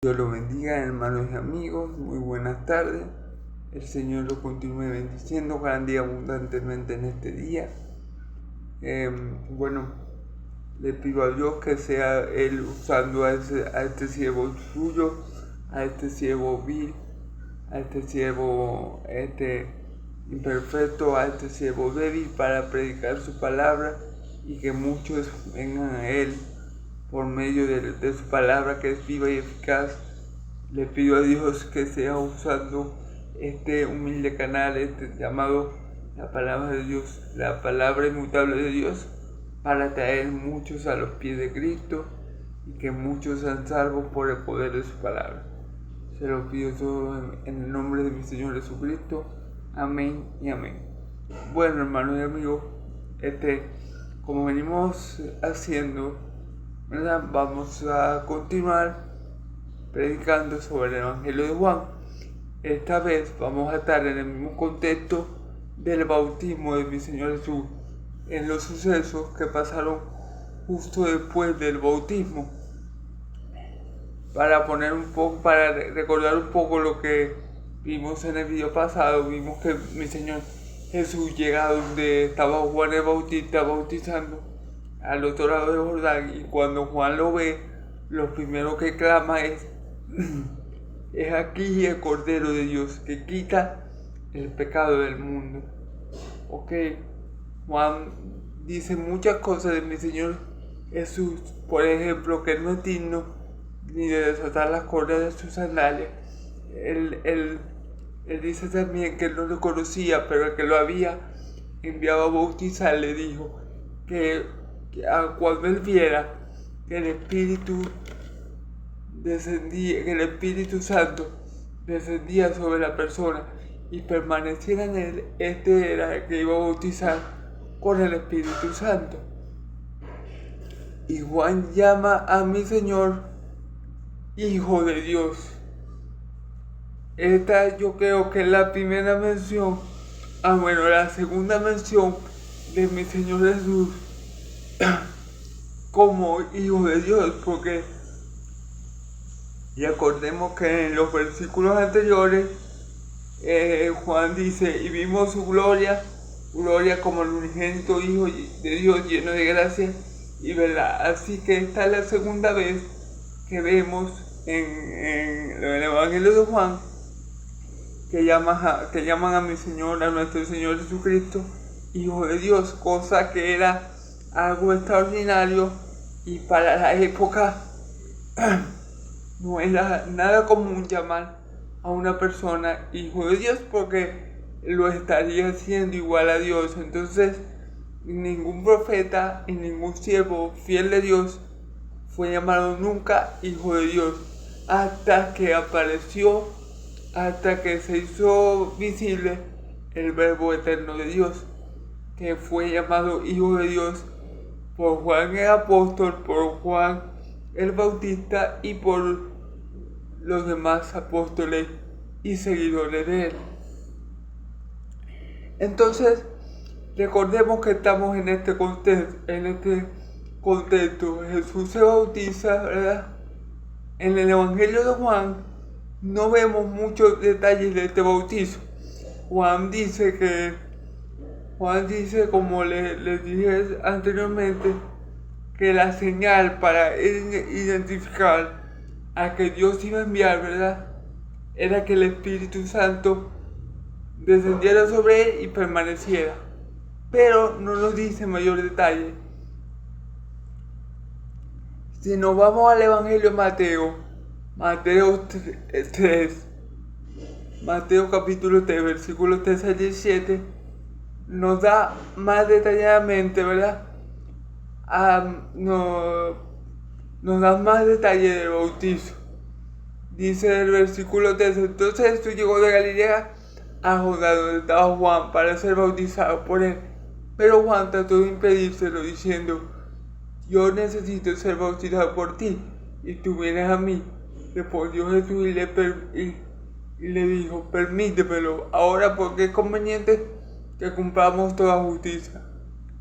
Dios lo bendiga, hermanos y amigos, muy buenas tardes. El Señor lo continúe bendiciendo grande y abundantemente en este día. Le pido a Dios que sea Él usando a este siervo suyo, a este siervo vil, a este siervo imperfecto, a este siervo débil para predicar su palabra y que muchos vengan a Él por medio de su palabra que es viva y eficaz. Le pido a Dios que sea usando este humilde canal, llamado la palabra de Dios, la palabra inmutable de Dios, para traer muchos a los pies de Cristo y que muchos sean salvos por el poder de su palabra. Se lo pido todo en el nombre de mi Señor Jesucristo. Amén y amén. Bueno, hermanos y amigos, como venimos haciendo, ¿verdad? Vamos a continuar predicando sobre el Evangelio de Juan. Esta vez vamos a estar en el mismo contexto del bautismo de mi Señor Jesús, en los sucesos que pasaron justo después del bautismo, para recordar un poco lo que vimos en el video pasado. Vimos que mi Señor Jesús llega donde estaba Juan el Bautista bautizando al otro lado del Jordán, y cuando Juan lo ve, lo primero que clama es aquí el Cordero de Dios que quita el pecado del mundo. Juan dice muchas cosas de mi Señor Jesús, por ejemplo, que no es digno ni de desatar las correas de sus sandalias. Él dice también que él no lo conocía, pero el que lo había enviado a bautizar le dijo que cuando él viera que el Espíritu Santo descendía sobre la persona y permaneciera en él, era el que iba a bautizar con el Espíritu Santo. Y Juan llama a mi Señor Hijo de Dios. Esta yo creo que es la primera mención, la segunda mención de mi Señor Jesús como Hijo de Dios, porque recordemos que en los versículos anteriores Juan dice: y vimos su gloria como el unigénito Hijo de Dios, lleno de gracia y verdad. Así que esta es la segunda vez que vemos en el Evangelio de Juan que llaman a nuestro Señor Jesucristo, Hijo de Dios, cosa que era algo extraordinario, y para la época no era nada común llamar a una persona Hijo de Dios, porque lo estaría haciendo igual a Dios. Entonces, ningún profeta y ningún siervo fiel de Dios fue llamado nunca Hijo de Dios, hasta que se hizo visible el Verbo eterno de Dios, que fue llamado Hijo de Dios por Juan el apóstol, por Juan el Bautista y por los demás apóstoles y seguidores de él. Entonces, recordemos que estamos en este contexto. Jesús se bautiza, ¿verdad? En el Evangelio de Juan no vemos muchos detalles de este bautizo. Juan dice, como les dije anteriormente, que la señal para identificar a que Dios iba a enviar, ¿verdad?, era que el Espíritu Santo descendiera sobre él y permaneciera. Pero no nos dice mayor detalle. Si nos vamos al Evangelio de Mateo capítulo 3, versículos 3 al 17, nos da más detalladamente, ¿verdad? Nos da más detalle del bautizo. Dice el versículo 3: entonces Jesús llegó de Galilea a Jordán, donde estaba Juan, para ser bautizado por él. Pero Juan trató de impedírselo, diciendo: yo necesito ser bautizado por ti, y tú vienes a mí. Respondió Jesús y le dijo: permítemelo ahora, porque es conveniente que cumplamos toda justicia.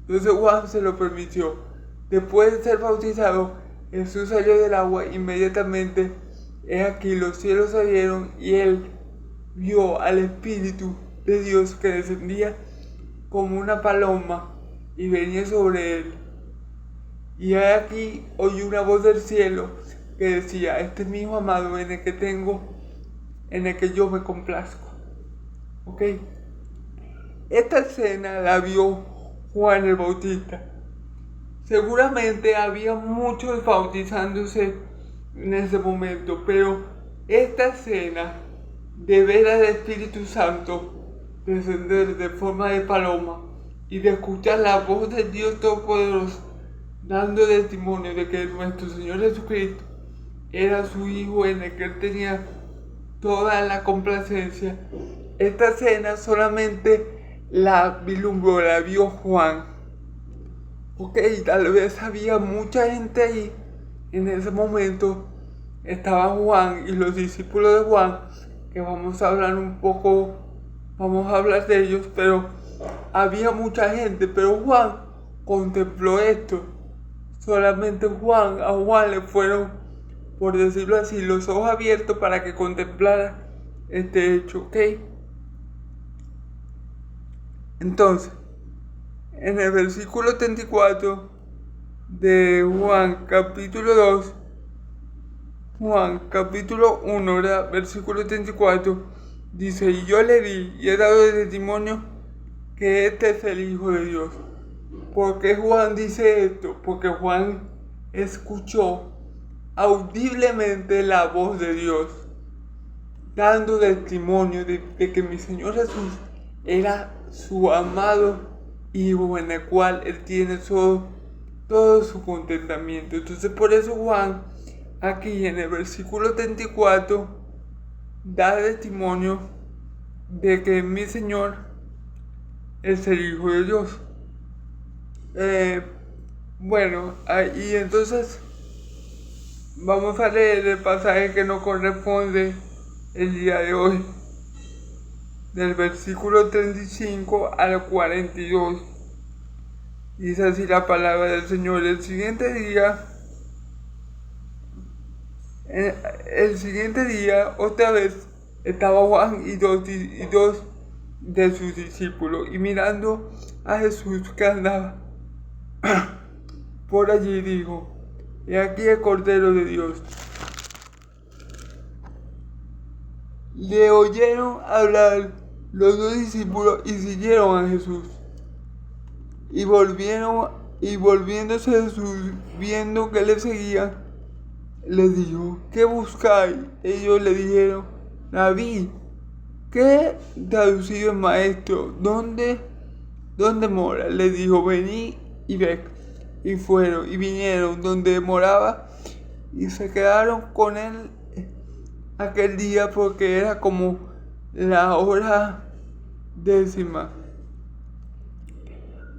Entonces Juan se lo permitió. Después de ser bautizado, Jesús salió del agua. Inmediatamente he aquí los cielos se abrieron y él vio al Espíritu de Dios que descendía como una paloma y venía sobre él. Y he aquí oí una voz del cielo que decía: este es mi hijo amado en el que yo me complazco. ¿Ok? Esta escena la vio Juan el Bautista. Seguramente había muchos bautizándose en ese momento, pero esta escena de ver al Espíritu Santo descender de forma de paloma y de escuchar la voz de Dios Todopoderoso dando testimonio de que nuestro Señor Jesucristo era su Hijo en el que él tenía toda la complacencia. Esta escena solamente la vislumbró, la vio Juan. Ok, tal vez había mucha gente ahí en ese momento. Estaba Juan y los discípulos de Juan, que vamos a hablar de ellos, pero había mucha gente, pero Juan contempló esto. Solamente a Juan le fueron, por decirlo así, los ojos abiertos para que contemplara este hecho, ¿ok? Entonces, en el versículo 34 de Juan capítulo 2, Juan capítulo 1, ¿verdad? Versículo 34, dice: y yo le di y he dado testimonio que este es el Hijo de Dios. ¿Por qué Juan dice esto? Porque Juan escuchó audiblemente la voz de Dios, dando testimonio de que mi Señor Jesús era su amado Hijo, en el cual él tiene todo su contentamiento. Entonces por eso Juan, aquí en el versículo 34, da testimonio de que mi Señor es el Hijo de Dios. Bueno, y entonces vamos a leer el pasaje que nos corresponde el día de hoy, del versículo 35 al 42. Dice así la palabra del Señor: el siguiente día, otra vez, estaba Juan y dos de sus discípulos, y mirando a Jesús que andaba por allí, dijo: he aquí el Cordero de Dios. Le oyeron hablar los dos discípulos y siguieron a Jesús. Y volviéndose Jesús, viendo que le seguían, les dijo: ¿qué buscáis? Ellos le dijeron: Rabí, que traducido es maestro, ¿dónde mora? Le dijo: vení y ve. Y fueron y vinieron donde moraba y se quedaron con él aquel día, porque era como la hora 10.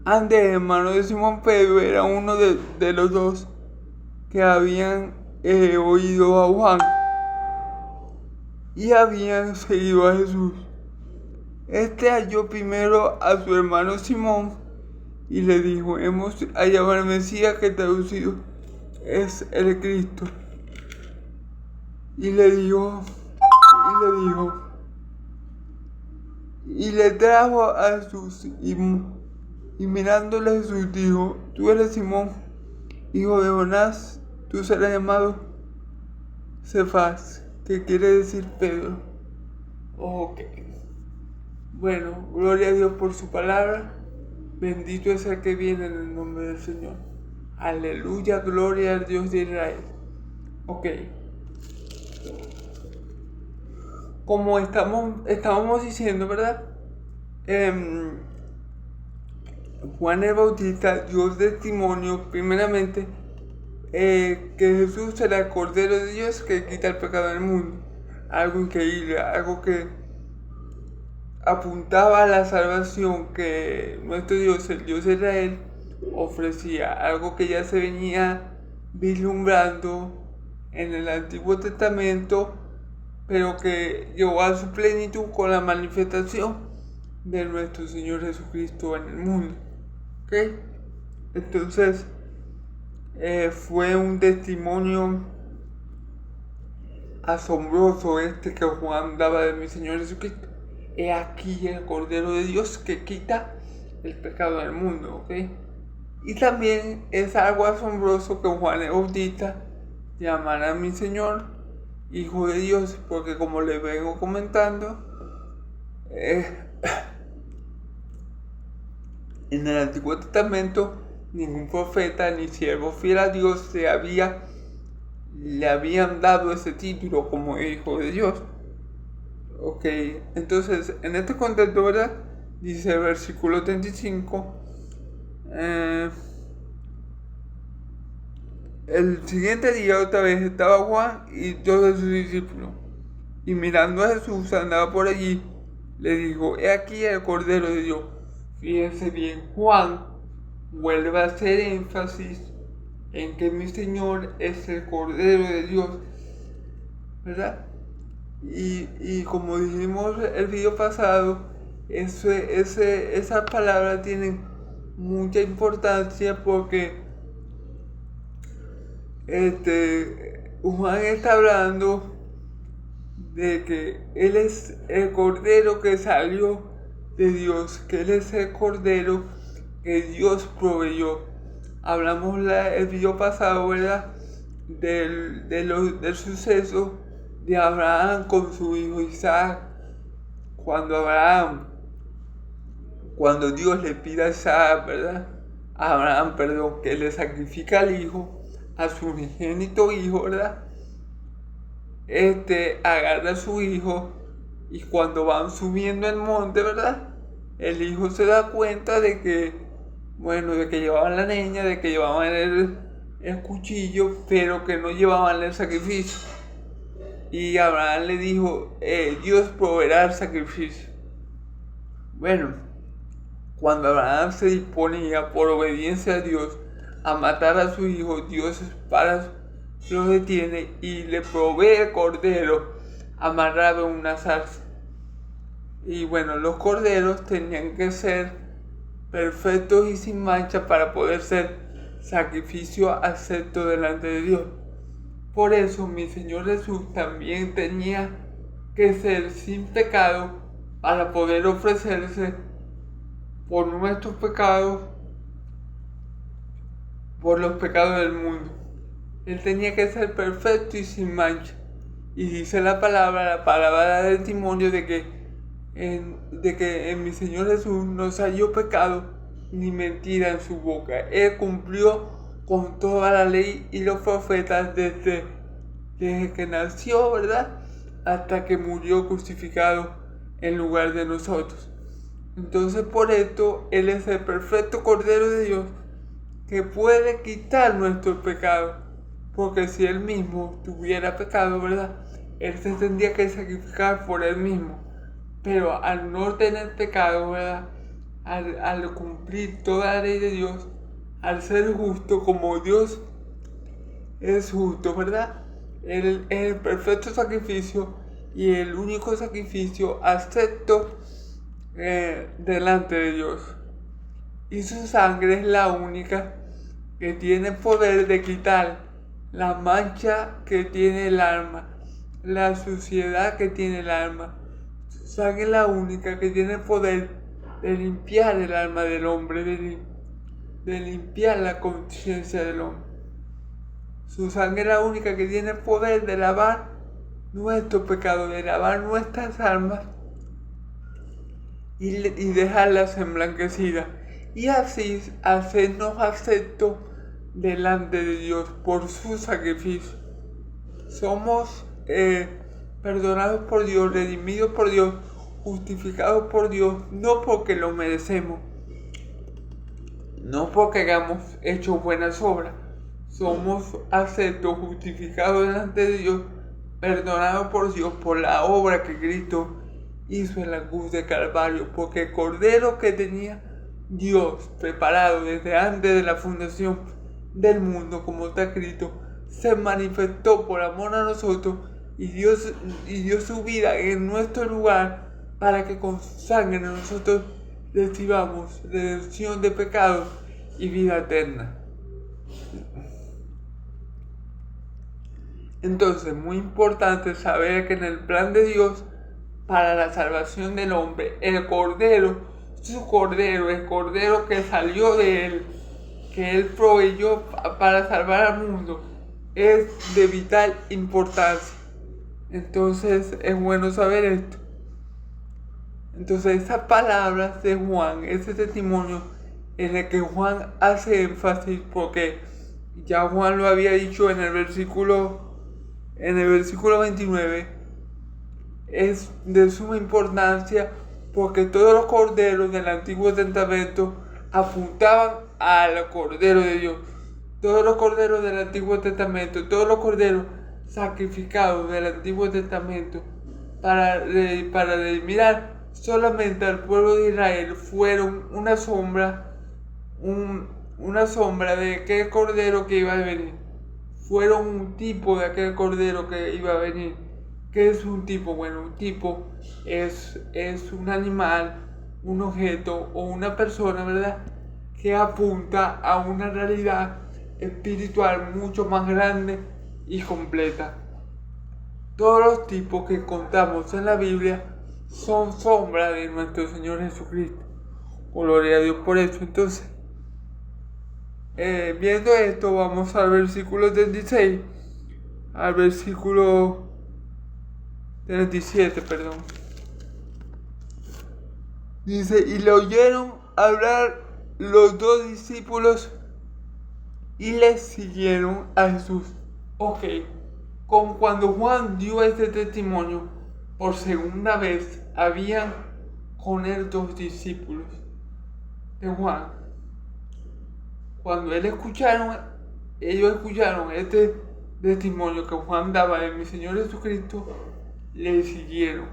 Andrés, hermano de Simón Pedro, era uno de los dos que habían oído a Juan y habían seguido a Jesús. Este halló primero a su hermano Simón y le dijo: hemos hallado al Mesías, que traducido es el Cristo. Y le trajo a Jesús, y mirándole Jesús dijo: tú eres Simón, hijo de Jonás, tú serás llamado Cefas, que quiere decir Pedro. Ok. Bueno, gloria a Dios por su palabra. Bendito es el que viene en el nombre del Señor. Aleluya, gloria al Dios de Israel. Ok. Como estábamos diciendo, ¿verdad? Juan el Bautista dio testimonio primeramente que Jesús era el Cordero de Dios que quita el pecado del mundo. Algo increíble, algo que apuntaba a la salvación que nuestro Dios, el Dios de Israel, ofrecía. Algo que ya se venía vislumbrando en el Antiguo Testamento, pero que llegó a su plenitud con la manifestación de nuestro Señor Jesucristo en el mundo. ¿Ok? Entonces, fue un testimonio asombroso que Juan daba de mi Señor Jesucristo. He aquí el Cordero de Dios que quita el pecado del mundo, ¿ok? Y también es algo asombroso que Juan el Bautista llamara a mi Señor Hijo de Dios, porque como les vengo comentando, en el Antiguo Testamento ningún profeta ni siervo fiel a Dios le habían dado ese título como Hijo de Dios. Ok, entonces en este contexto, ¿verdad? Dice el versículo 35. El siguiente día otra vez estaba Juan y todos sus discípulos, y mirando a Jesús andaba por allí, le dijo: he aquí el Cordero de Dios. Fíjense bien, Juan vuelve a hacer énfasis en que mi Señor es el Cordero de Dios, ¿verdad? Y como dijimos el video pasado, esas palabras tienen mucha importancia porque Juan está hablando de que Él es el Cordero que salió de Dios, que Él es el Cordero que Dios proveyó. Hablamos el video pasado, ¿verdad? Del suceso de Abraham con su hijo Isaac. Cuando Dios le pide a Isaac, ¿verdad? A Abraham, que le sacrifica al hijo, a su unigénito hijo, ¿verdad? Agarra a su hijo, y cuando van subiendo el monte, ¿verdad? El hijo se da cuenta de que llevaban la leña, de que llevaban el cuchillo, pero que no llevaban el sacrificio. Y Abraham le dijo: Dios proveerá el sacrificio. Bueno, cuando Abraham se disponía por obediencia a Dios a matar a su hijo, Dios lo detiene y le provee el cordero amarrado en una zarza. Y bueno, los corderos tenían que ser perfectos y sin mancha para poder ser sacrificio acepto delante de Dios. Por eso mi Señor Jesús también tenía que ser sin pecado para poder ofrecerse por nuestros pecados, por los pecados del mundo. Él tenía que ser perfecto y sin mancha. Y dice la palabra da testimonio de que en mi Señor Jesús no salió pecado ni mentira en su boca. Él cumplió con toda la ley y los profetas desde que nació, ¿verdad? Hasta que murió crucificado en lugar de nosotros. Entonces, por esto, Él es el perfecto Cordero de Dios que puede quitar nuestros pecados. Porque si Él mismo tuviera pecado, ¿verdad? Él se tendría que sacrificar por Él mismo. Pero al no tener pecado, ¿verdad? Al cumplir toda la ley de Dios, al ser justo como Dios es justo, ¿verdad? Él es el perfecto sacrificio y el único sacrificio acepto delante de Dios. Y su sangre es la única que tiene poder de quitar la mancha que tiene el alma, la suciedad que tiene el alma. Su sangre es la única que tiene poder de limpiar el alma del hombre, de limpiar la conciencia del hombre. Su sangre es la única que tiene poder de lavar nuestro pecado, de lavar nuestras almas y dejarlas emblanquecidas. Y así hacernos aceptos delante de Dios por su sacrificio. Somos perdonados por Dios, redimidos por Dios, justificados por Dios, no porque lo merecemos, no porque hayamos hecho buenas obras. Somos aceptos, justificados delante de Dios, perdonados por Dios por la obra que Cristo hizo en la cruz de Calvario, porque el Cordero que tenía Dios preparado desde antes de la fundación del mundo, como está escrito, se manifestó por amor a nosotros y dio su vida en nuestro lugar para que con su sangre nosotros recibamos redención de pecados y vida eterna. Entonces, muy importante saber que en el plan de Dios para la salvación del hombre, el cordero, el cordero que salió de él, que él proveyó para salvar al mundo, es de vital importancia. Entonces es bueno saber esto. Entonces esas palabras de Juan, ese testimonio en el que Juan hace énfasis, porque ya Juan lo había dicho en el versículo 29, es de suma importancia porque todos los corderos del Antiguo Testamento apuntaban al Cordero de Dios. Todos los corderos del Antiguo Testamento, todos los corderos sacrificados del Antiguo Testamento para redimir solamente al pueblo de Israel fueron una sombra de aquel cordero que iba a venir. Fueron un tipo de aquel cordero que iba a venir. ¿Qué es un tipo? Bueno, un tipo es un animal, un objeto o una persona, ¿verdad?, que apunta a una realidad espiritual mucho más grande y completa. Todos los tipos que contamos en la Biblia son sombra de nuestro Señor Jesucristo. Gloria a Dios por eso. Entonces, viendo esto, vamos al versículo 36, al versículo 37, perdón. Dice, y le oyeron hablar los dos discípulos y le siguieron a Jesús. Ok, como cuando Juan dio este testimonio, por segunda vez habían con él dos discípulos de Juan. Cuando ellos escucharon este testimonio que Juan daba de mi Señor Jesucristo, le siguieron.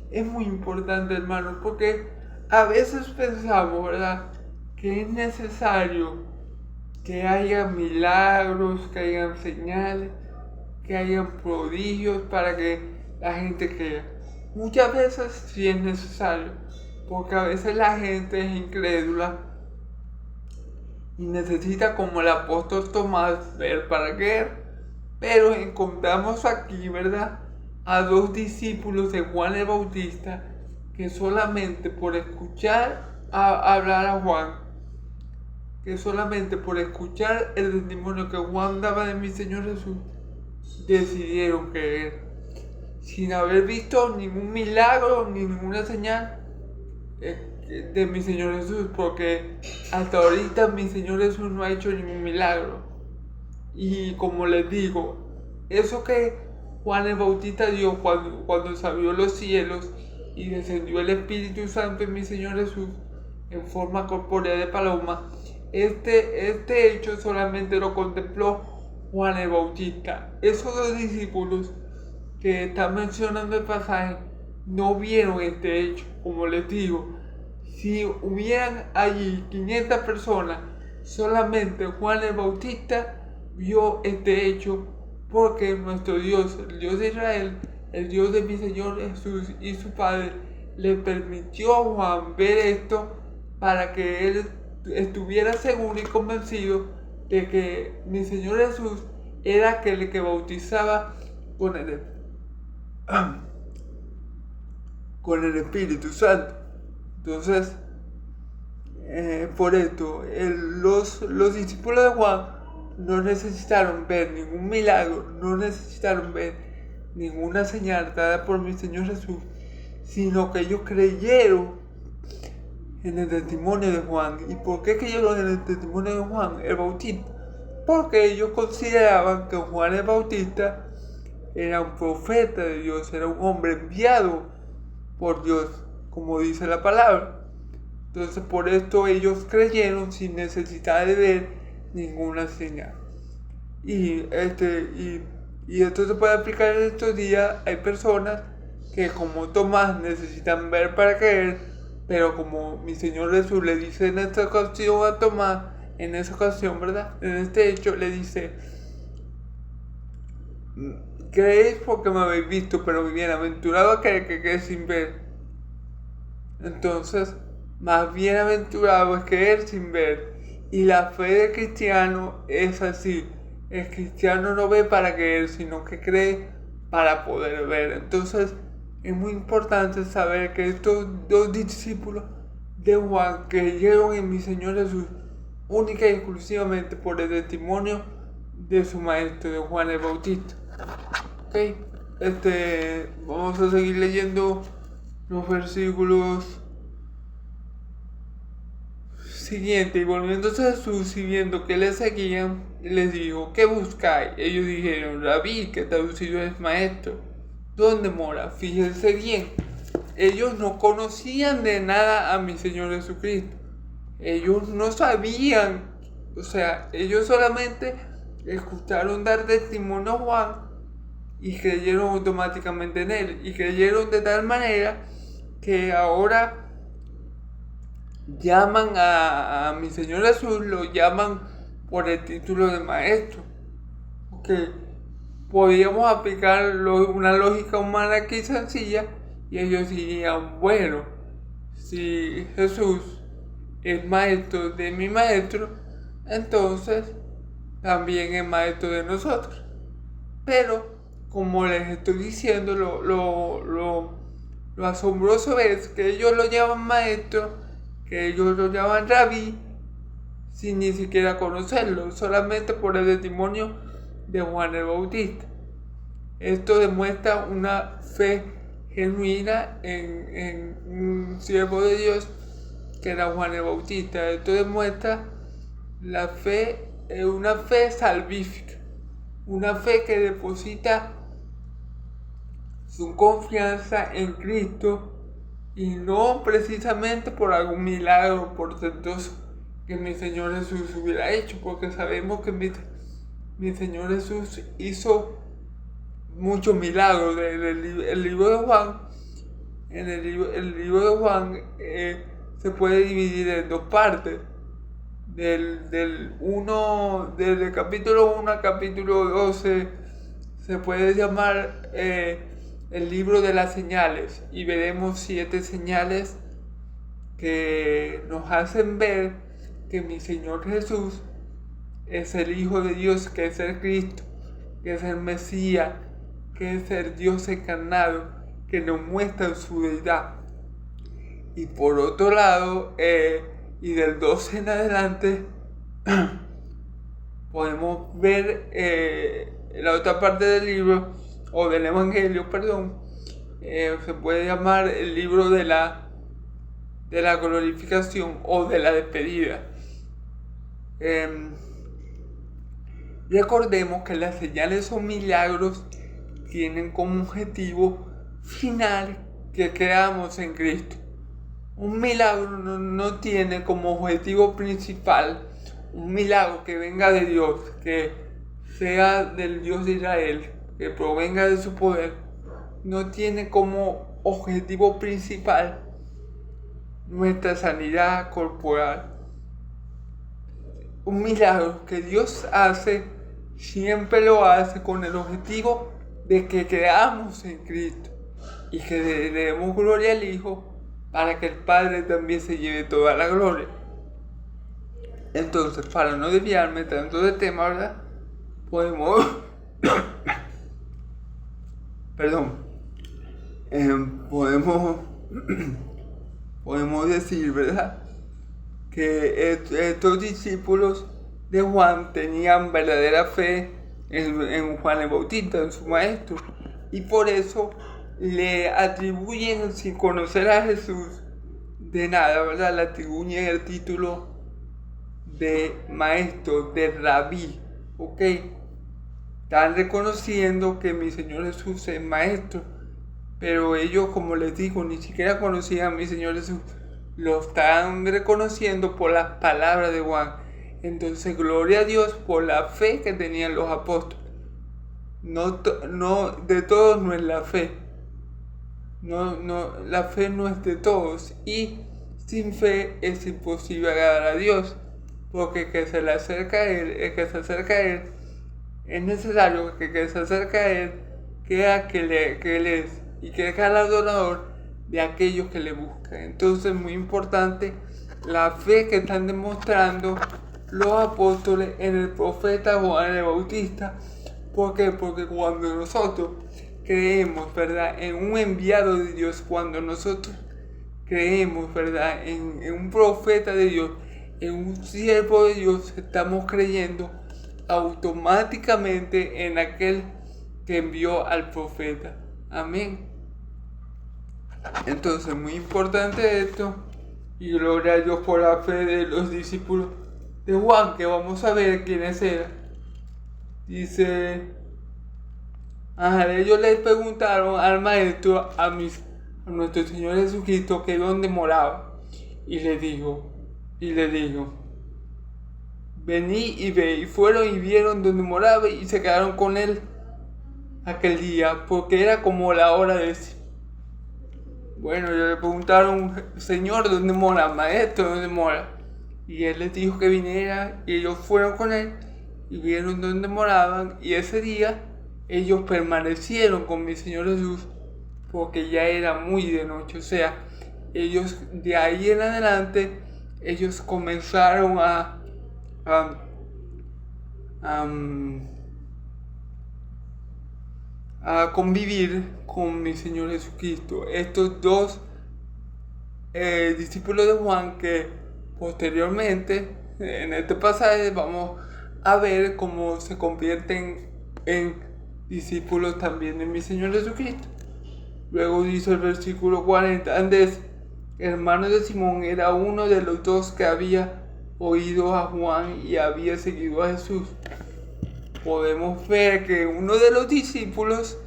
Es muy importante, hermanos, porque a veces pensamos, ¿verdad?, que es necesario que haya milagros, que haya señales, que haya prodigios para que la gente crea. Muchas veces sí es necesario, porque a veces la gente es incrédula y necesita, como el apóstol Tomás, ver para creer. Pero encontramos aquí, ¿verdad?, a dos discípulos de Juan el Bautista que solamente por escuchar hablar a Juan, que solamente por escuchar el testimonio que Juan daba de mi Señor Jesús, decidieron creer, sin haber visto ningún milagro ni ninguna señal de mi Señor Jesús, porque hasta ahorita mi Señor Jesús no ha hecho ningún milagro. Y como les digo, eso que Juan el Bautista dio cuando se abrió los cielos y descendió el Espíritu Santo en mi Señor Jesús en forma corpórea de paloma, este hecho solamente lo contempló Juan el Bautista. Esos dos discípulos que están mencionando el pasaje no vieron este hecho. Como les digo, si hubieran allí 500 personas, solamente Juan el Bautista vio este hecho, porque nuestro Dios, el Dios de Israel, el Dios de mi Señor Jesús y su Padre, le permitió a Juan ver esto para que él estuviera seguro y convencido de que mi Señor Jesús era aquel que bautizaba con el Espíritu Santo. Entonces, por esto, los discípulos de Juan no necesitaron ver ningún milagro, no necesitaron ver ninguna señal dada por mi Señor Jesús, sino que ellos creyeron en el testimonio de Juan. ¿Y por qué creyeron en el testimonio de Juan el Bautista? Porque ellos consideraban que Juan el Bautista era un profeta de Dios, era un hombre enviado por Dios, como dice la palabra. Entonces por esto ellos creyeron sin necesidad de ver ninguna señal. Y esto se puede aplicar en estos días. Hay personas que, como Tomás, necesitan ver para creer, pero como mi Señor Jesús le dice en esta ocasión a Tomás, en esa ocasión, ¿verdad?, en este hecho le dice: creéis porque me habéis visto, pero bienaventurado aquel que cree sin ver. Entonces, más bienaventurado es creer sin ver. Y la fe del cristiano es así: el cristiano no ve para creer, sino que cree para poder ver. Entonces es muy importante saber que estos dos discípulos de Juan creyeron en mi Señor Jesús única y exclusivamente por el testimonio de su maestro, de Juan el Bautista. Ok, vamos a seguir leyendo los versículos siguientes. Y volviéndose a Jesús y viendo que le seguían, les dijo: ¿qué buscáis? Ellos dijeron: Rabí, que traducido es maestro, ¿dónde mora? Fíjense bien, ellos no conocían de nada a mi Señor Jesucristo. Ellos no sabían, o sea, ellos solamente escucharon dar testimonio a Juan y creyeron automáticamente en él. Y creyeron de tal manera que ahora llaman a mi Señor Jesús, lo llaman por el título de maestro. Okay. Podríamos aplicar una lógica humana aquí sencilla y ellos dirían: bueno, si Jesús es maestro de mi maestro, entonces también es maestro de nosotros. Pero como les estoy diciendo, lo asombroso es que ellos lo llaman maestro, que ellos lo llaman rabí, sin ni siquiera conocerlo, solamente por el testimonio de Juan el Bautista. Esto demuestra una fe genuina en un siervo de Dios que era Juan el Bautista. Esto demuestra la fe, una fe salvífica, una fe que deposita su confianza en Cristo y no precisamente por algún milagro portentoso que mi Señor Jesús hubiera hecho, porque sabemos que mi Señor Jesús hizo muchos milagros. El libro de Juan, el libro de Juan se puede dividir en dos partes. Del capítulo 1 al capítulo 12 se puede llamar el libro de las señales, y veremos 7 señales que nos hacen ver que mi Señor Jesús es el Hijo de Dios, que es el Cristo, que es el Mesías, que es el Dios encarnado, que nos muestra su deidad. Y por otro lado, y del 12 en adelante, podemos ver la otra parte del libro, o del Evangelio, perdón, se puede llamar el libro de la glorificación o de la despedida. Recordemos que las señales son milagros, tienen como objetivo final que creamos en Cristo. Un milagro no tiene como objetivo principal un milagro que venga de Dios, que sea del Dios de Israel, que provenga de su poder. No tiene como objetivo principal nuestra sanidad corporal. Un milagro que Dios hace, siempre lo hace con el objetivo de que creamos en Cristo y que le demos gloria al Hijo, para que el Padre también se lleve toda la gloria. Entonces, para no desviarme tanto del tema, ¿verdad? Podemos podemos decir, ¿verdad?, que estos discípulos de Juan tenían verdadera fe en Juan el Bautista, en su maestro, y por eso le atribuyen, sin conocer a Jesús de nada, ¿verdad?, le atribuyen el título de maestro, de rabí. ¿Ok? Están reconociendo que mi Señor Jesús es maestro, pero ellos, como les digo, ni siquiera conocían a mi Señor Jesús. Lo están reconociendo por las palabras de Juan. Entonces, gloria a Dios por la fe que tenían los apóstoles. No, de todos no es la fe. La fe no es de todos. Y sin fe es imposible agradar a Dios. Porque el que se le acerca a Él, es necesario que el que se acerca a Él crea que Él es, y que es galardonador de aquellos que le buscan. Entonces, muy importante la fe que están demostrando los apóstoles en el profeta Juan el Bautista. ¿Por qué? Porque cuando nosotros creemos, ¿verdad?, en un enviado de Dios, cuando nosotros creemos, ¿verdad?, en un profeta de Dios, en un siervo de Dios, estamos creyendo automáticamente en aquel que envió al profeta. Amén. Entonces, muy importante esto, y gloria a Dios por la fe de los discípulos de Juan, que vamos a ver quiénes eran. Dice, ellos les preguntaron al maestro, a nuestro Señor Jesucristo, que dónde moraba, y le dijo, vení y ve. Y fueron y vieron dónde moraba y se quedaron con él aquel día, porque era como la hora de decir. Bueno, ellos le preguntaron, Señor, ¿dónde mora? Maestro, ¿dónde mora? Y él les dijo que viniera, y ellos fueron con él y vieron dónde moraban, y ese día ellos permanecieron con mi Señor Jesús, porque ya era muy de noche. O sea, ellos de ahí en adelante, ellos comenzaron a convivir con mi Señor Jesucristo. Estos dos discípulos de Juan, que posteriormente en este pasaje vamos a ver cómo se convierten en discípulos también de mi Señor Jesucristo. Luego dice el versículo 40, Andrés, hermano de Simón, era uno de los dos que había oído a Juan y había seguido a Jesús. Podemos ver que uno de los discípulos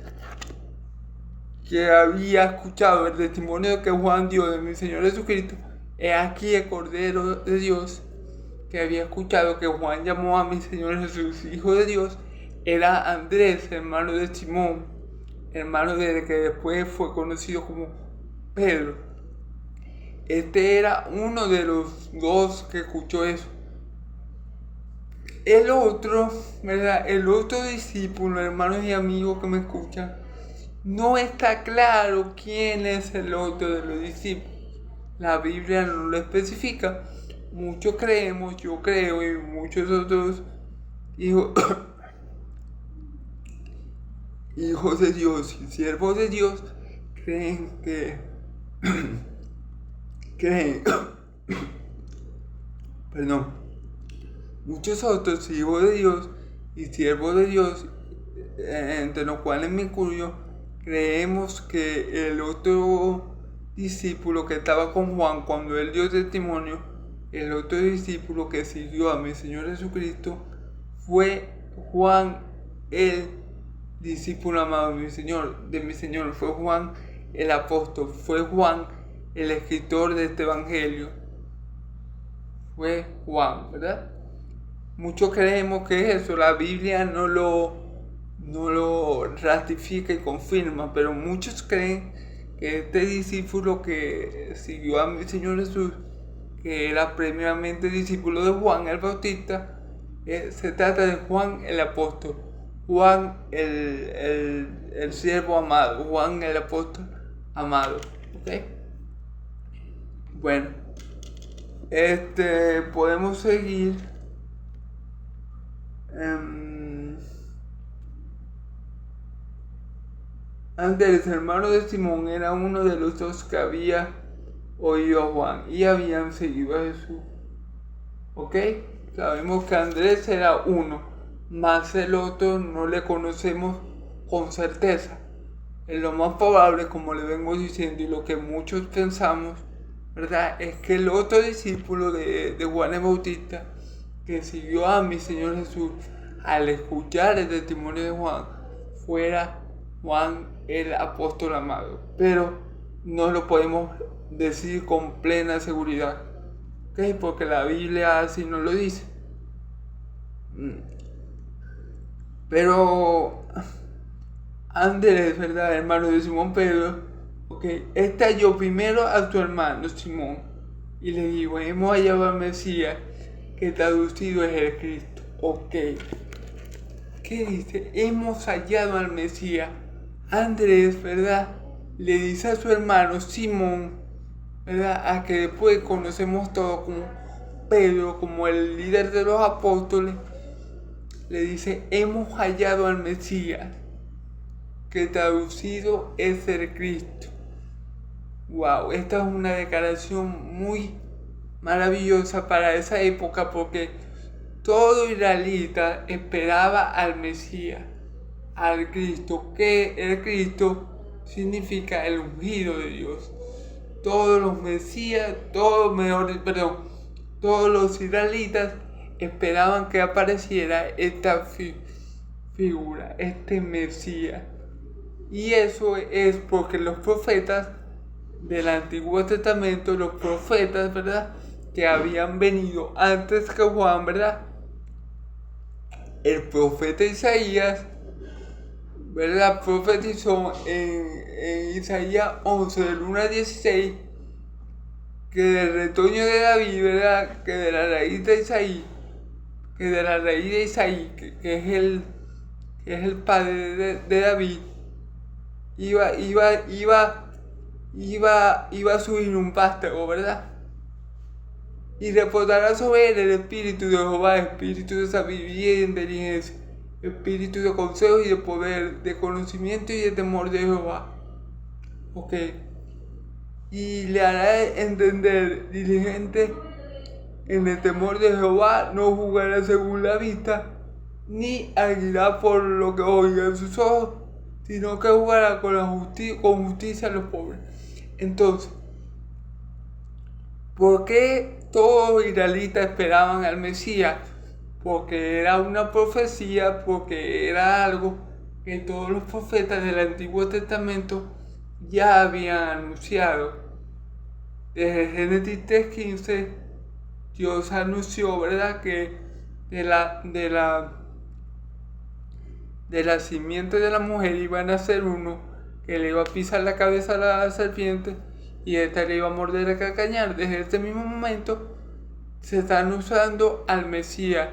que había escuchado el testimonio que Juan dio de mi Señor Jesucristo, es aquí el Cordero de Dios, que había escuchado que Juan llamó a mi Señor Jesús Hijo de Dios, era Andrés, hermano de Simón, hermano de que después fue conocido como Pedro. Este era uno de los dos que escuchó eso. El otro, ¿verdad?, el otro discípulo, hermanos y amigos que me escuchan, no está claro quién es el otro de los discípulos. La Biblia no lo especifica. Muchos creemos, yo creo, y muchos otros hijos de Dios y siervos de Dios creen muchos otros hijos de Dios y siervos de Dios, entre los cuales me incluyo, creemos que el otro discípulo que estaba con Juan cuando él dio testimonio, el otro discípulo que siguió a mi Señor Jesucristo, fue Juan, el discípulo amado de mi Señor, fue Juan el apóstol, fue Juan el escritor de este evangelio, fue Juan, ¿verdad? Muchos creemos que es eso, la Biblia no lo ratifica y confirma, pero muchos creen que este discípulo que siguió a mi Señor Jesús, que era primeramente discípulo de Juan el Bautista, se trata de Juan el apóstol, Juan el siervo amado, Juan el apóstol amado, ¿ok? Bueno, podemos seguir. Andrés, hermano de Simón, era uno de los dos que había oído a Juan y habían seguido a Jesús. ¿Ok? Sabemos que Andrés era uno, más el otro no le conocemos con certeza. Es lo más probable, como le vengo diciendo, y lo que muchos pensamos, ¿verdad?, es que el otro discípulo de Juan el Bautista, que siguió a mi Señor Jesús, al escuchar el testimonio de Juan, fuera Juan el apóstol amado. Pero no lo podemos decir con plena seguridad, ¿ok? Porque la Biblia así nos lo dice. Pero Andrés, ¿verdad?, hermano de Simón Pedro, estalló primero a su hermano Simón y le dijo, hemos hallado al Mesías, que traducido es el Cristo. Ok, ¿qué dice? Hemos hallado al Mesías. Andrés, ¿verdad?, le dice a su hermano Simón, ¿verdad?, a que después conocemos todo como Pedro, como el líder de los apóstoles, le dice: hemos hallado al Mesías, que traducido es el Cristo. Wow, esta es una declaración muy maravillosa para esa época, porque todo israelita esperaba al Mesías, al Cristo, que el Cristo significa el ungido de Dios. Todos los Mesías, todos los israelitas esperaban que apareciera esta figura, este Mesías. Y eso es porque los profetas del Antiguo Testamento, los profetas, ¿verdad?, que habían venido antes que Juan, ¿verdad? El profeta Isaías, ¿verdad?, profetizó en Isaías 11, del 1 al 16, que del retoño de David, ¿verdad?, que de la raíz de Isaí, que es el padre de David, iba a subir un vástago, ¿verdad? Y reposará sobre él el espíritu de Jehová, espíritu de sabiduría y de inteligencia, espíritu de consejo y de poder, de conocimiento y de temor de Jehová. Ok. Y le hará entender diligente en el temor de Jehová, no juzgará según la vista, ni arguirá por lo que oiga en sus ojos, sino que juzgará con justicia a los pobres. Entonces, ¿por qué todos los israelitas esperaban al Mesías? Porque era una profecía, porque era algo que todos los profetas del Antiguo Testamento ya habían anunciado. Desde Génesis 3:15, Dios anunció, ¿verdad?, que de la simiente de la mujer iba a nacer uno que le iba a pisar la cabeza a la serpiente y esta le iba a morder el calcañar. Desde este mismo momento se están usando al Mesías,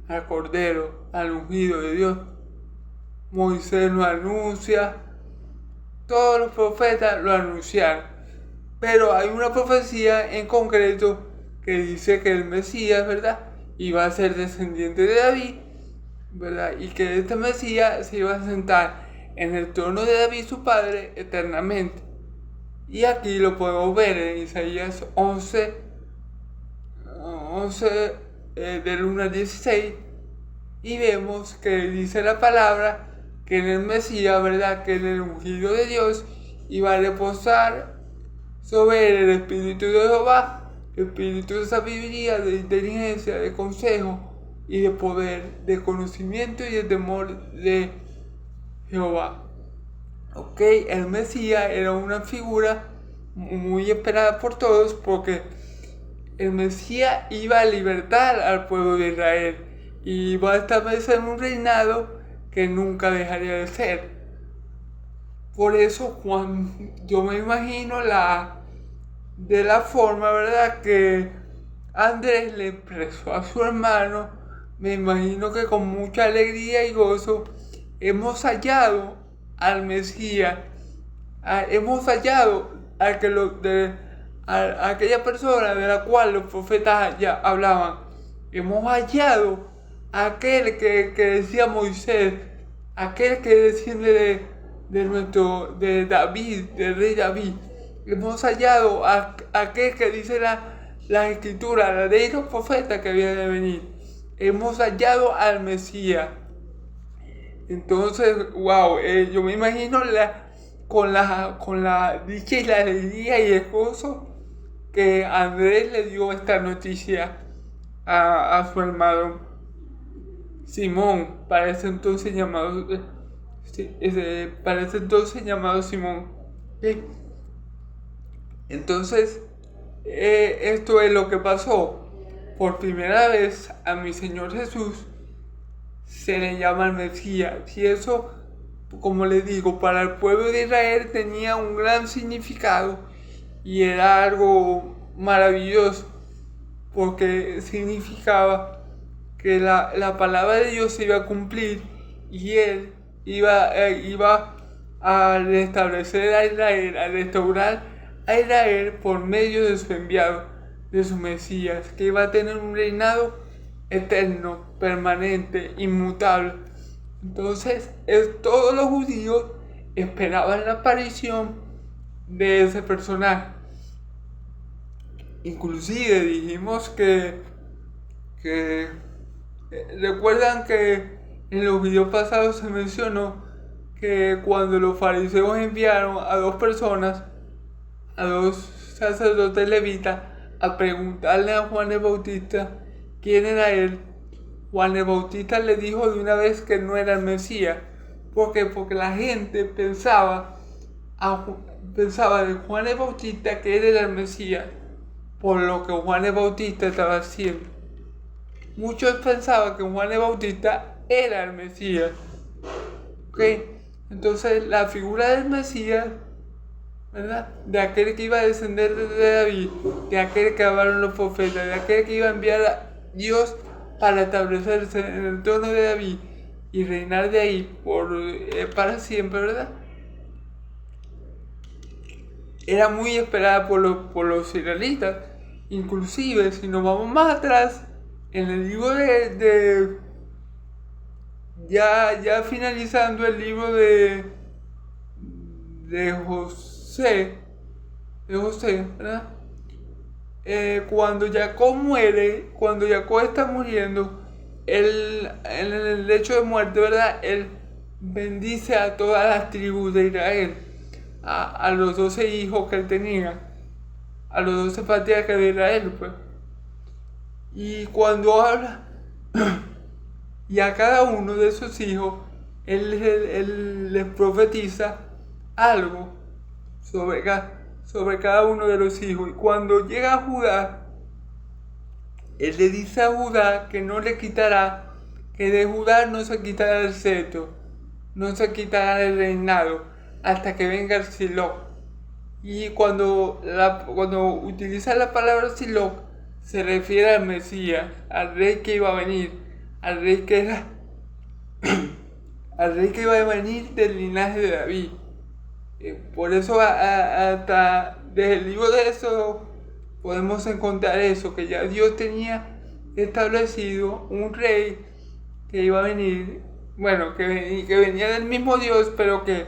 al Cordero, al ungido de Dios. Moisés lo anuncia, todos los profetas lo anunciaron, pero hay una profecía en concreto que dice que el Mesías, ¿verdad?, iba a ser descendiente de David, ¿verdad?, y que este Mesías se iba a sentar en el trono de David su padre eternamente. Y aquí lo podemos ver en Isaías 11 del 1 al 16, y vemos que dice la palabra que en el Mesías, ¿verdad?, que en el ungido de Dios iba a reposar sobre él el espíritu de Jehová, espíritu de sabiduría, de inteligencia, de consejo y de poder, de conocimiento y de temor de Jehová. Ok, el Mesías era una figura muy esperada por todos, porque el Mesías iba a libertar al pueblo de Israel y iba a establecer un reinado que nunca dejaría de ser. Por eso, cuando yo me imagino de la forma, ¿verdad?, que Andrés le expresó a su hermano, me imagino que con mucha alegría y gozo hemos hallado al Mesías, hemos hallado a aquella persona de la cual los profetas ya hablaban. Hemos hallado a aquel que decía Moisés, aquel que desciende de David, del rey David. Hemos hallado a aquel que dice la escritura, la ley de los profetas, que había de venir. Hemos hallado al Mesías. Entonces, wow, yo me imagino con la dicha y la alegría y el gozo que Andrés le dio esta noticia a su hermano Simón, para ese entonces llamado Simón. ¿Sí? Entonces, esto es lo que pasó. Por primera vez a mi Señor Jesús se le llama el Mesías, y eso, como les digo, para el pueblo de Israel tenía un gran significado y era algo maravilloso, porque significaba que la palabra de Dios se iba a cumplir y él iba a restablecer a Israel, a restaurar a Israel por medio de su enviado, de su Mesías, que iba a tener un reinado eterno, permanente, inmutable. Entonces, todos los judíos esperaban la aparición de ese personaje. Inclusive dijimos que recuerdan que en los videos pasados se mencionó que cuando los fariseos enviaron a dos personas, a dos sacerdotes levitas, a preguntarle a Juan el Bautista quién era él, Juan el Bautista le dijo de una vez que no era el Mesías. ¿Por qué? Porque la gente pensaba de Juan el Bautista que él era el Mesías, por lo que Juan el Bautista estaba haciendo. Muchos pensaban que Juan el Bautista era el Mesías. ¿Ok? Entonces la figura del Mesías, ¿verdad?, de aquel que iba a descender de David, de aquel que hablaron los profetas, de aquel que iba a enviar a Dios para establecerse en el trono de David y reinar de ahí para siempre, ¿verdad? Era muy esperada por los israelitas. Inclusive, si nos vamos más atrás, en el libro ya finalizando el libro de José, ¿verdad? Cuando Jacob muere, cuando Jacob está muriendo, él, en el lecho de muerte, ¿verdad?, él bendice a todas las tribus de Israel, a los 12 hijos que él tenía, a los 12 patriarcas de Israel, pues. Y cuando habla, y a cada uno de esos hijos, él les profetiza algo sobre cada uno de los hijos. Y cuando llega a Judá, él le dice a Judá que no le quitará, que de Judá no se quitará el cetro, no se quitará el reinado, hasta que venga el Siloc. Y cuando utiliza la palabra Siloc, se refiere al Mesías, al rey que iba a venir, al rey que iba a venir del linaje de David. Por eso hasta desde el libro de eso podemos encontrar eso, que ya Dios tenía establecido un rey que iba a venir, bueno, que venía del mismo Dios, pero que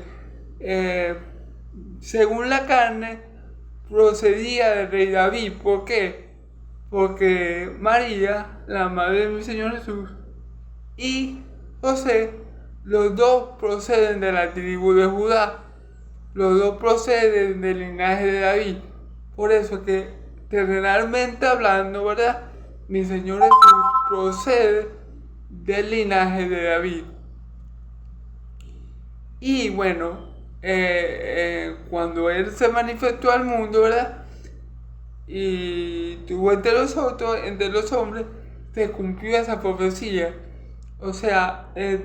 según la carne procedía del rey David. ¿Por qué? Porque María, la madre de mi Señor Jesús, y José, los dos proceden de la tribu de Judá, los dos proceden del linaje de David. Por eso que terrenalmente hablando, ¿verdad?, mi Señor Jesús procede del linaje de David. Y bueno, cuando Él se manifestó al mundo, ¿verdad?, y tuvo entre los hombres, se cumplió esa profecía. O sea, el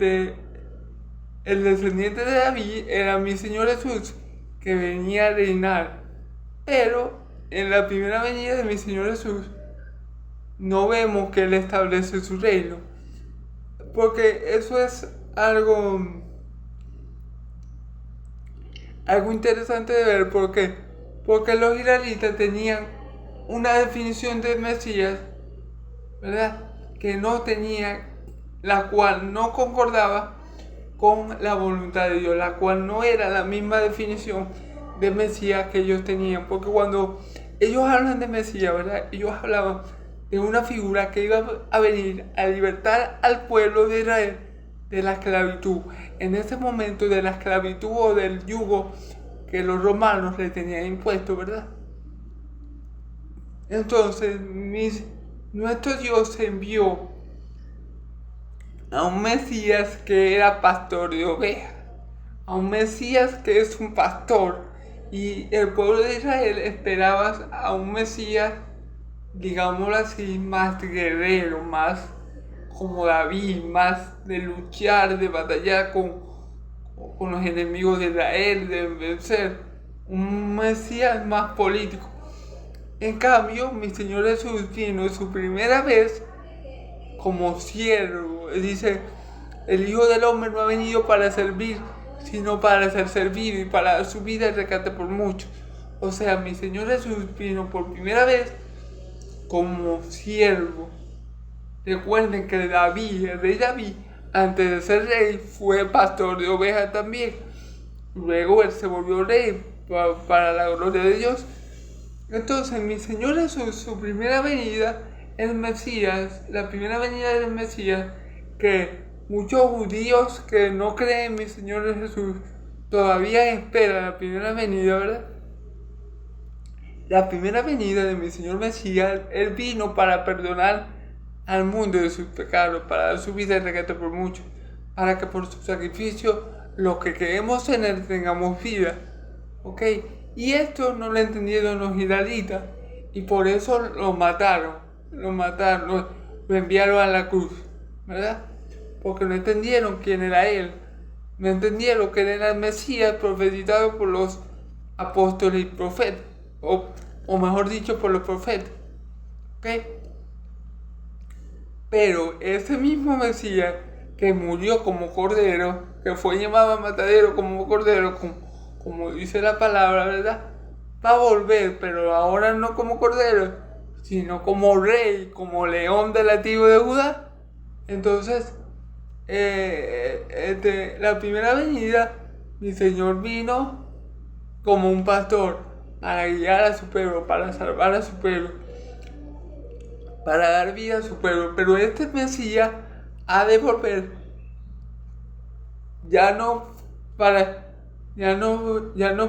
descendiente de David era mi Señor Jesús, que venía a reinar. Pero en la primera venida de mi Señor Jesús, no vemos que Él establece su reino. Porque eso es algo interesante de ver. Porque los israelitas tenían una definición del Mesías, ¿verdad?, que no tenía, la cual no concordaba con la voluntad de Dios, la cual no era la misma definición de Mesías que ellos tenían. Porque cuando ellos hablan de Mesías, ¿verdad?, ellos hablaban de una figura que iba a venir a libertar al pueblo de Israel de la esclavitud, en ese momento de la esclavitud o del yugo que los romanos le tenían impuesto, ¿verdad? Entonces nuestro Dios envió a un Mesías que era pastor de ovejas, a un Mesías que es un pastor, y el pueblo de Israel esperaba a un Mesías, digámoslo así, más guerrero, más como David, más de luchar, de batallar con los enemigos de Israel, de vencer, un Mesías más político. En cambio, mi Señor Jesús vino su primera vez como siervo. Dice, el Hijo del Hombre no ha venido para servir, sino para ser servido y para dar su vida y rescate por muchos. O sea, mi Señor Jesús vino por primera vez como siervo. Recuerden que David, el rey David, antes de ser rey, fue pastor de ovejas también. Luego él se volvió rey para la gloria de Dios. Entonces, mi Señor Jesús, su primera venida, el Mesías, la primera venida del Mesías, que muchos judíos que no creen en mi Señor Jesús todavía esperan la primera venida, ¿verdad? La primera venida de mi Señor Mesías, Él vino para perdonar al mundo de sus pecados, para dar su vida en rescate por muchos, para que por su sacrificio los que creemos en Él tengamos vida, ¿ok? Y esto no lo entendieron los israelitas y por eso lo mataron, lo enviaron a la cruz, ¿verdad? Porque no entendieron quién era Él, no entendieron que Él era el Mesías profetizado por los apóstoles y profetas, o mejor dicho, por los profetas, ¿ok? Pero ese mismo Mesías que murió como cordero, que fue llamado a matadero como cordero, como dice la palabra, ¿verdad? Va a volver, pero ahora no como cordero, sino como rey, como león de la tribu de Judá. Entonces, la primera venida, mi Señor vino como un pastor para guiar a su pueblo, para salvar a su pueblo, para dar vida a su pueblo. Pero este Mesías ha de volver, ya no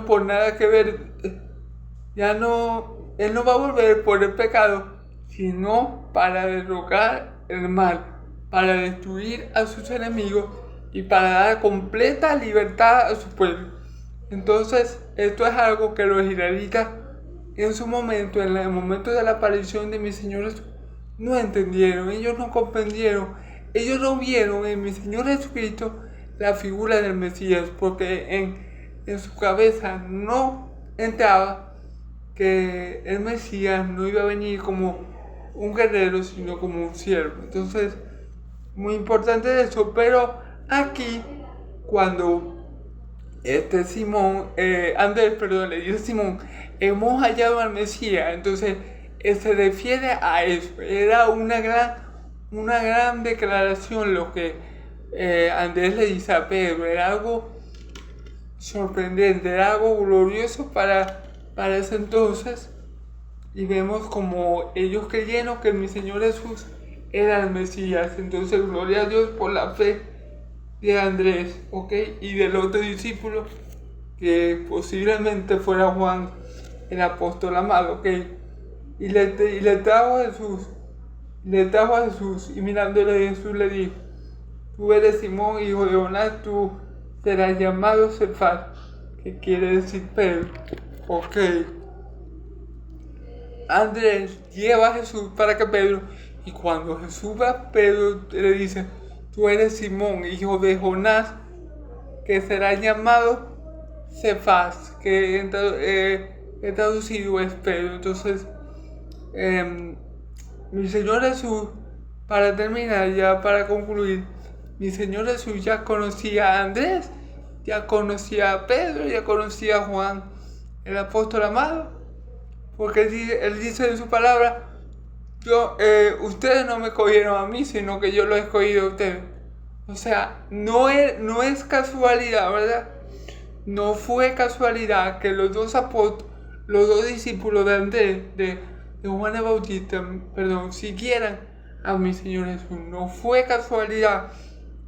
por nada que ver, él no va a volver por el pecado, sino para derrocar el mal, para destruir a sus enemigos y para dar completa libertad a su pueblo. Entonces, esto es algo que los israelitas en su momento, en el momento de la aparición de mi Señor Jesús, no entendieron, ellos no comprendieron, ellos no vieron en mi Señor Jesucristo la figura del Mesías, porque en su cabeza no entraba que el Mesías no iba a venir como un guerrero, sino como un siervo. Entonces, muy importante eso. Pero aquí, cuando Andrés le dice a Simón, hemos hallado al Mesías, entonces se refiere a eso. Era una gran declaración lo que Andrés le dice a Pedro. Era algo sorprendente, era algo glorioso para ese entonces. Y vemos como ellos creyeron que mi Señor Jesús era el Mesías. Entonces, gloria a Dios por la fe de Andrés, ¿ok? Y del otro discípulo, que posiblemente fuera Juan, el apóstol amado, ¿ok? Y le trajo a Jesús, y mirándole a Jesús le dijo, tú eres Simón, hijo de Jonás, tú serás llamado Cefas, que quiere decir Pedro, ¿ok? Andrés lleva a Jesús para que Pedro, y cuando Jesús va a Pedro, le dice, tú eres Simón, hijo de Jonás, que será llamado Cefas, que he traducido es Pedro. Entonces, mi Señor Jesús, para terminar, ya para concluir, mi Señor Jesús ya conocía a Andrés, ya conocía a Pedro, ya conocía a Juan, el apóstol amado, porque él dice en su palabra, ustedes no me escogieron a mí, sino que yo lo he escogido a ustedes. O sea, no es casualidad, ¿verdad? No fue casualidad que los dos discípulos de Andrés, de Juan el Bautista, siguieran a mi Señor Jesús. No fue casualidad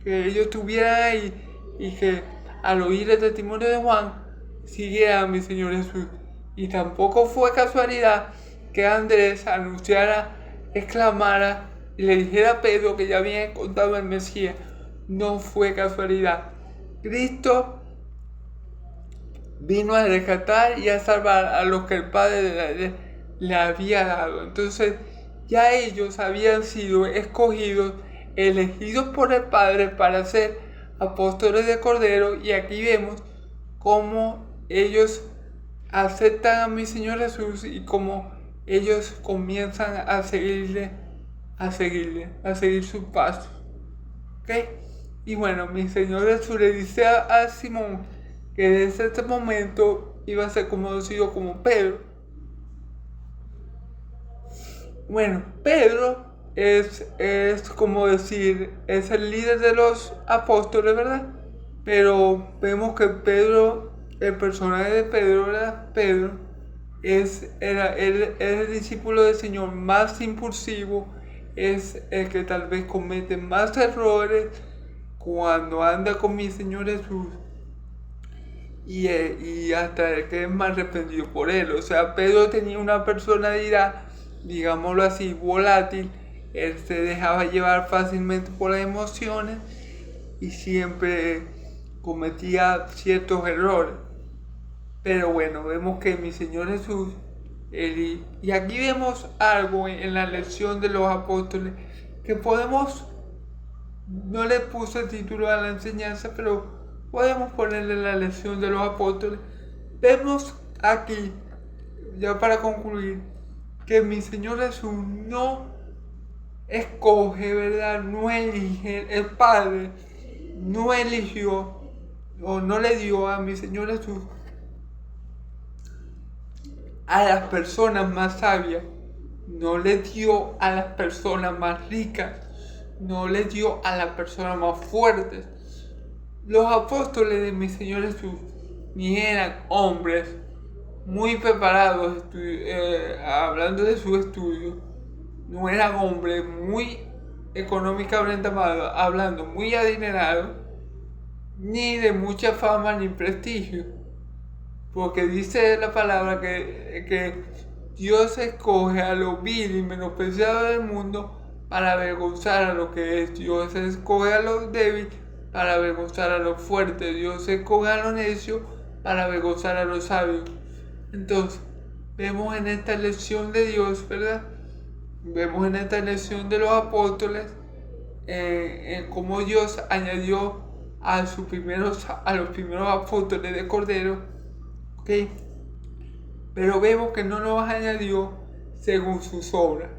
que ellos estuvieran ahí y que al oír el testimonio de Juan, siguieran a mi Señor Jesús. Y tampoco fue casualidad que Andrés anunciara, exclamara y le dijera a Pedro que ya había encontrado el Mesías. No fue casualidad. Cristo vino a rescatar y a salvar a los que el Padre le había dado. Entonces, ya ellos habían sido escogidos, elegidos por el Padre para ser apóstoles de Cordero. Y aquí vemos cómo ellos aceptan a mi Señor Jesús y cómo ellos comienzan a seguir sus pasos. ¿Ok? Y bueno, mi Señor Jesús le dice a Simón que desde este momento iba a ser conocido como Pedro. Bueno, Pedro es como decir, es el líder de los apóstoles, ¿verdad? Pero vemos que Pedro, el personaje de Pedro, ¿verdad? Pedro él es el discípulo del Señor más impulsivo, es el que tal vez comete más errores cuando anda con mi Señor Jesús y hasta el que es más arrepentido por él. O sea, Pedro tenía una personalidad, digámoslo así, volátil. Él se dejaba llevar fácilmente por las emociones y siempre cometía ciertos errores. Pero bueno, vemos que mi Señor Jesús, y aquí vemos algo en la lección de los apóstoles que podemos, no le puse el título a la enseñanza, pero podemos ponerle la lección de los apóstoles. Vemos aquí, ya para concluir, que mi Señor Jesús no escoge, ¿verdad? No elige, el Padre no eligió o no le dio a mi Señor Jesús a las personas más sabias, no le dio a las personas más ricas, no le dio a las personas más fuertes. Los apóstoles de mi Señor Jesús ni eran hombres muy preparados, hablando de su estudio, no eran hombres muy económicamente hablando, muy adinerados, ni de mucha fama ni prestigio. Porque dice la palabra que Dios escoge a lo vil y menospreciado del mundo para avergonzar a lo que es. Dios escoge a los débiles para avergonzar a los fuertes. Dios escoge a los necios para avergonzar a los sabios. Entonces, vemos en esta lección de Dios, ¿verdad? Vemos en esta lección de los apóstoles cómo Dios añadió a los primeros apóstoles de Cordero. ¿Okay? Pero vemos que no nos añadió según sus obras.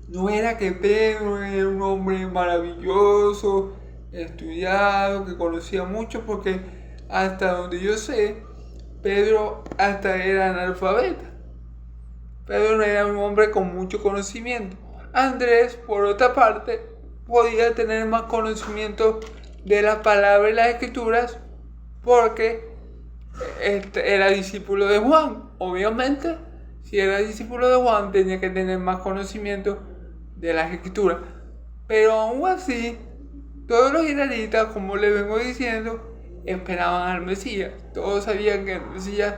No era que Pedro era un hombre maravilloso, estudiado, que conocía mucho, porque hasta donde yo sé, Pedro hasta era analfabeta. Pedro no era un hombre con mucho conocimiento. Andrés, por otra parte, podía tener más conocimiento de la palabra y las escrituras porque era discípulo de Juan. Obviamente, si era discípulo de Juan, tenía que tener más conocimiento de las escrituras. Pero aún así, todos los israelitas, como les vengo diciendo, esperaban al Mesías. Todos sabían que el Mesías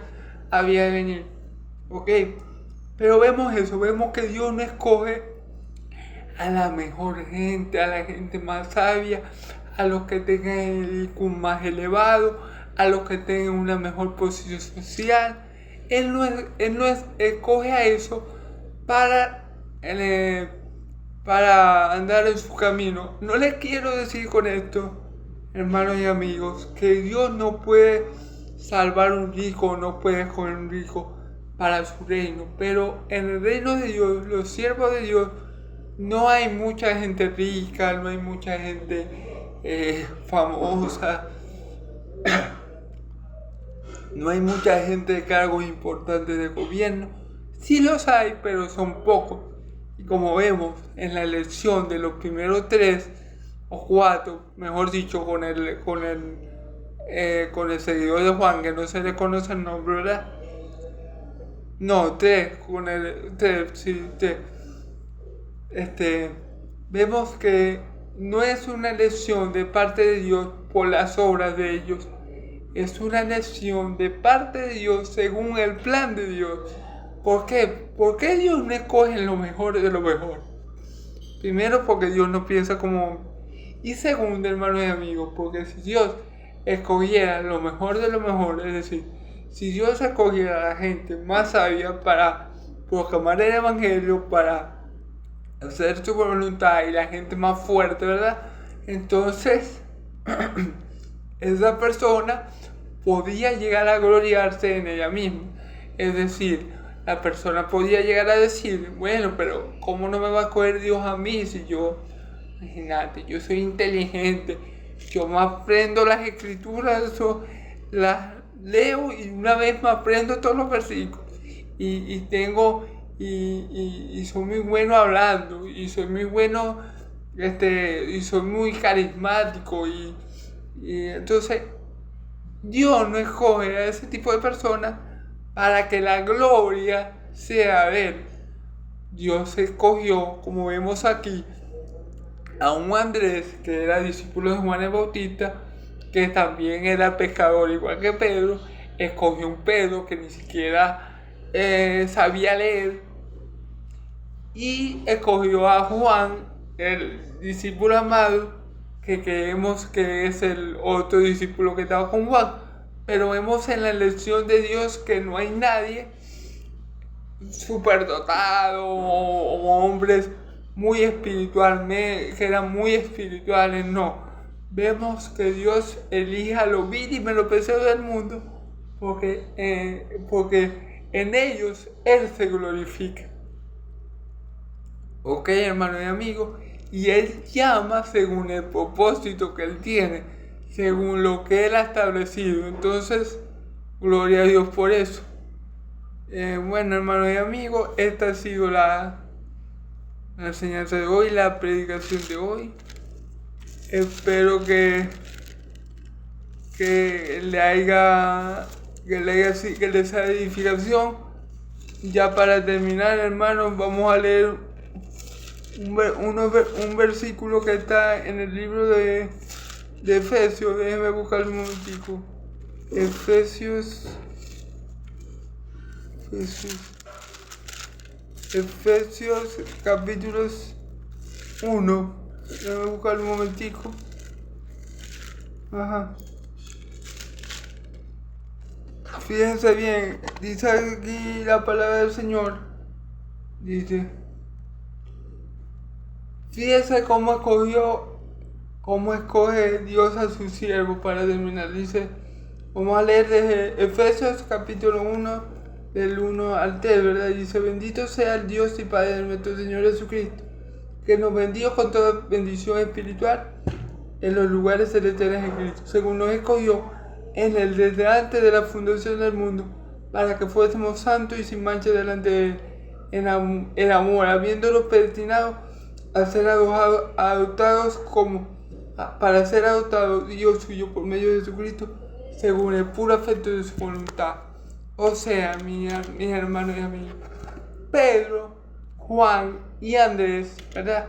había de venir. ¿Ok? Pero vemos eso, vemos que Dios no escoge a la mejor gente, a la gente más sabia, a los que tengan el IQ más elevado, a los que tengan una mejor posición social. Él no escoge a eso para andar en su camino. No les quiero decir con esto, hermanos y amigos, que Dios no puede salvar a un rico, no puede escoger un rico para su reino. Pero en el reino de Dios, los siervos de Dios, no hay mucha gente rica, no hay mucha gente famosa. No hay mucha gente de cargos importantes de gobierno. Sí los hay, pero son pocos. Y como vemos en la elección de los primeros 3 o 4, mejor dicho, con el seguidor de Juan, que no se le conoce el nombre, ¿verdad? No, 3, con el 3, sí, 3. Vemos que no es una elección de parte de Dios por las obras de ellos. Es una elección de parte de Dios según el plan de Dios. ¿Por qué? ¿Por qué Dios no escoge lo mejor de lo mejor? Primero, porque Dios no piensa como hombre. Y segundo, hermanos y amigos, porque si Dios escogiera lo mejor de lo mejor, es decir, si Dios escogiera a la gente más sabia para proclamar el evangelio, para hacer su voluntad, y la gente más fuerte, ¿verdad? Entonces, esa persona podía llegar a gloriarse en ella misma. Es decir, la persona podía llegar a decir, bueno, pero ¿cómo no me va a escoger Dios a mí si yo, imagínate, yo soy inteligente, yo me aprendo las escrituras, las leo y una vez me aprendo todos los versículos y tengo y soy muy bueno hablando, y soy muy bueno, y soy muy carismático, y entonces Dios no escoge a ese tipo de personas para que la gloria sea de Él. Dios escogió, como vemos aquí, a un Andrés, que era discípulo de Juan el Bautista, que también era pescador igual que Pedro. Escogió un Pedro que ni siquiera sabía leer, y escogió a Juan, el discípulo amado, que creemos que es el otro discípulo que estaba con Juan. Pero vemos en la elección de Dios que no hay nadie superdotado o hombres muy espiritualmente, que eran muy espirituales, no. Vemos que Dios elige a los vil y menospreciados del mundo porque en ellos Él se glorifica. Ok, hermano y amigo, y Él llama según el propósito que Él tiene, según lo que Él ha establecido. Entonces, gloria a Dios por eso. Bueno, hermano y amigo, esta ha sido la enseñanza de hoy, la predicación de hoy. Espero que les haga edificación. Ya para terminar, hermanos, vamos a leer un versículo que está en el libro de Efesios. Déjenme buscar un momentico. Efesios capítulos 1. Déjenme buscar un momentico. Ajá. Fíjense bien, dice aquí la palabra del Señor. Dice, fíjense cómo escoge Dios a su siervo para terminar. Dice, vamos a leer desde Efesios capítulo 1, del 1 al 3, ¿verdad? Dice, bendito sea el Dios y Padre de nuestro Señor Jesucristo, que nos bendijo con toda bendición espiritual en los lugares celestiales en Cristo, según nos escogió en Él desde antes de la fundación del mundo, para que fuésemos santos y sin mancha delante de Él, en amor, habiéndolos predestinados a ser adoptados para ser adoptados Dios suyo por medio de Jesucristo, según el puro afecto de su voluntad. O sea, mis hermanos y amigos, Pedro, Juan y Andrés, ¿verdad?,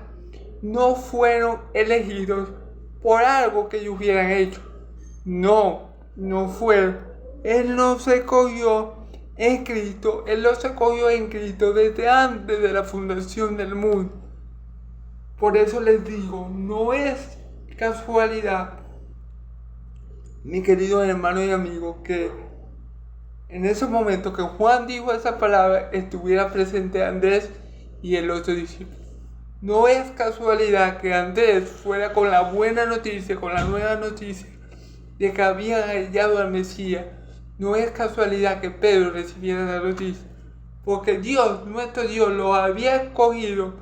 no fueron elegidos por algo que ellos hubieran hecho. No fueron. Él no se escogió en Cristo. Él los escogió en Cristo desde antes de la fundación del mundo. Por eso les digo, no es casualidad, mi querido hermano y amigo, que en ese momento que Juan dijo esa palabra, estuviera presente Andrés y el otro discípulo. No es casualidad que Andrés fuera con la buena noticia, con la nueva noticia de que habían hallado al Mesías. No es casualidad que Pedro recibiera la noticia, porque Dios, nuestro Dios, lo había escogido,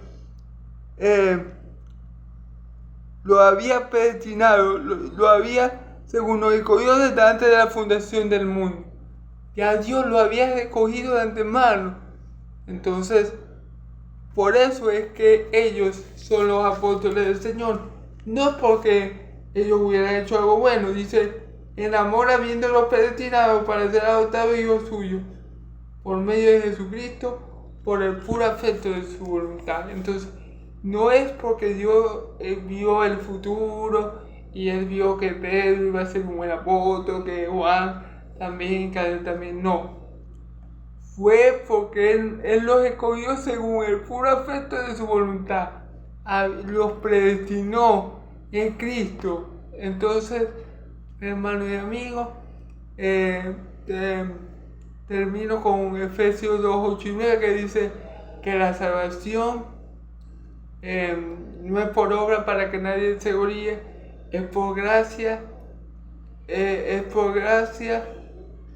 lo había predestinado, lo había, según nos escogió desde antes de la fundación del mundo. Ya Dios lo había escogido de antemano. Entonces, por eso es que ellos son los apóstoles del Señor. No porque ellos hubieran hecho algo bueno. Dice, en amor habiéndolos predestinados para ser adoptados hijos suyos, por medio de Jesucristo, por el puro afecto de su voluntad. Entonces, no es porque Dios vio el futuro y Él vio que Pedro iba a ser un buen apóstol, que Juan también, que Él también, no. Fue porque él los escogió según el puro afecto de su voluntad. Los predestinó en Cristo. Entonces, hermanos y amigos, termino con Efesios 2, 8 y 9, que dice que la salvación no es por obra para que nadie se gloríe, es por gracia,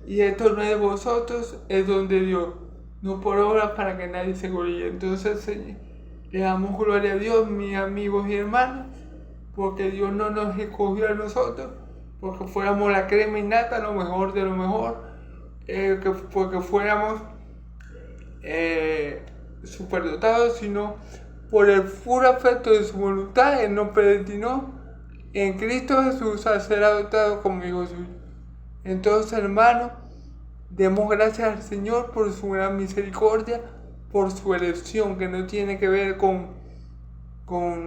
y esto no es de vosotros, es don de Dios, no por obra para que nadie se gloríe. Entonces, le damos gloria a Dios, mis amigos y hermanos, porque Dios no nos escogió a nosotros porque fuéramos la crema innata, lo mejor de lo mejor, porque fuéramos superdotado, sino por el puro afecto de su voluntad. Él nos predestinó en Cristo Jesús a ser adoptados como hijos suyos. Entonces, hermanos, demos gracias al Señor por su gran misericordia, por su elección, que no tiene que ver con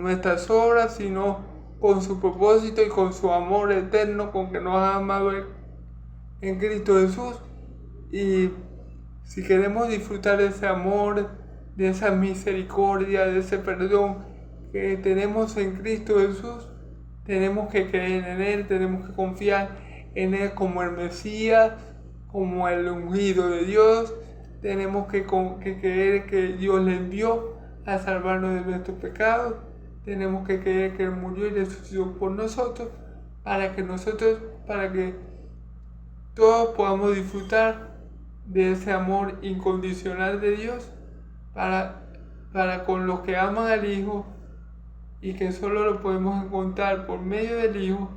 nuestras obras, sino con su propósito y con su amor eterno, con que nos ha amado en Cristo Jesús. Y si queremos disfrutar de ese amor, de esa misericordia, de ese perdón que tenemos en Cristo Jesús, tenemos que creer en Él, tenemos que confiar en Él como el Mesías, como el ungido de Dios. Tenemos que creer que Dios le envió a salvarnos de nuestros pecados. Tenemos que creer que Él murió y resucitó por nosotros, para que todos podamos disfrutar de ese amor incondicional de Dios para con los que aman al Hijo, y que solo lo podemos encontrar por medio del Hijo.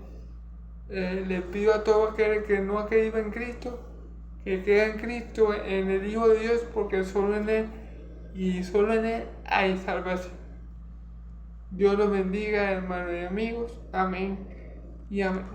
Les pido a todos aquellos que no ha creído en Cristo, que crea en Cristo, en el Hijo de Dios, porque solo en Él y solo en Él hay salvación. Dios los bendiga, hermanos y amigos. Amén y amén.